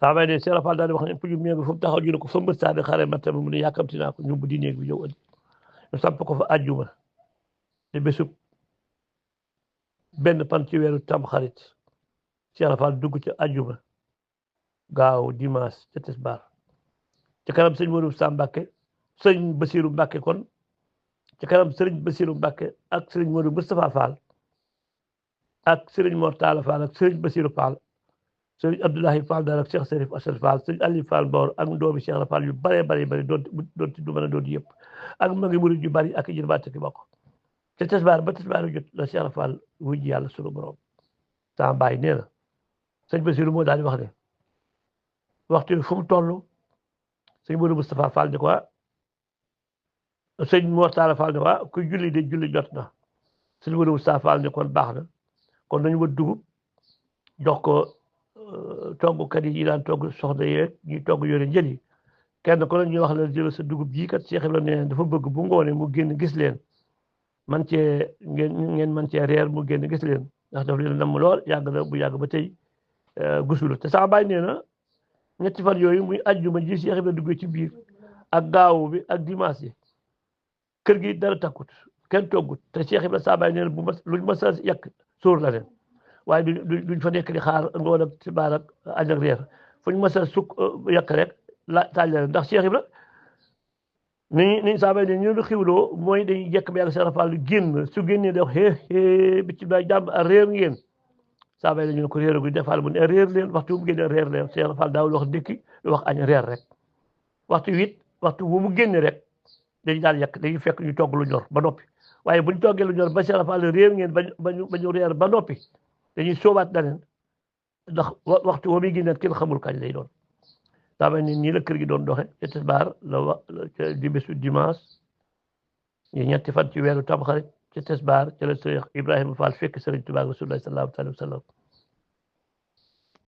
saa may ne Cheikh Rafal daal di wax ne pour ñu néeg bi fu mu taxaw ñu ne ko fa mbët saa di xare matam mu ne yàkkamti naa ko ñu bu di néeg bi ñëw andi ñu samp ko fa àjjuma te bésub benn pan ci weeru tam xarit Cheikh Rafal dugg ci àjjuma gaaw dimanche ca tisbaar ci kanam sëñ Modou Sa Mbàkke sëñ Basiru Mbàkke kon ci kanam sëriñ Basiru Mbàkke ak sëriñ Modou Moustapha Fall ak sëriñ Mor Talla Fall ak sëriñ Basiru Fall sëriñ Abdoulahi Fall daal ak Cheikh Serif Assane Fall sëriñ Aliou Fall Mbor ak doomi Cheikh Rafal yu bare bare doon ci du mën a doon yëpp ak magi murid yu bari ak jërbaat ki bokk te tisbaar ba tisbaar jot la Cheikh Rafal wujj yàlla sunu borom sama baay nee na sëñ Basiru moo daal di wax ne waxtu fu mu toll sëñ Modou Moustapha Fall ne ko sëñ Mor Talla Fall ne ko ku julli de julli jot na sëñ Modou Moustapha Fall ne kon baax na kon nañu ma dugub jox ko toggkat yi daan togg soxna yeeg ñuy togg yore njël yi kenn ko ñuy wax la jël sa dugub ji kat Cheikh Ibrahima nee dafa bëgg bu ngoonee mu génn gis leen man cee ngeen man cee reer mu génn gis leen ndax daf leen namm lool yàgg na bu yàgg ba tey gisul te sama baay nee na ñetti fan yooyu muy àjjuma ji Cheikh Ibrahima duggee ci biir ak gaawu bi ak dimanche yi kër gi dara takkut kenn toggut te Cheikh Ibrahima sama baay nee na bu ma luñ ma sa yàq sóor la leen waaye duñ fa nekk di xaar ngoon ak tisbaar ak añ ak reer fuñ ma sa sukk yàq rek la taaj la leen ndax Cheikh Ibrahima ni saa bay ne ñu lu xiwloo mooy dañuy jekk ba yàgg Cheikh Rafal génn su génnee da wax xee bi ci ba jàmm réer ngeen saa bay ne ñu ne ko réer gu defal mu ne réer leen waxtu bu mu génnee réer leen Cheikh Rafal daawul wax ndékki lu wax añ reer rek waxtu bu mu génne rek dañu daal yàq dañuy fekk ñu togg lu ñor ba noppi waaye buñ toggee lu ñor ba Cheikh Rafal réer ngeen bañu reer ba noppi dañuy soobaat daneen ndax waxtu woo muy génnaat kenn xamul kañ lay doon saa bay ne nii la kër gi doon doxe ca tisbaar di bésu dimanche ñu ñetti fan ci weeru tamxarit ca tisbaar ca la Cheikh Ibrahima Fall fekk Sëriñ Tuubaa Rasulullah sallallahu alayhi wa sallam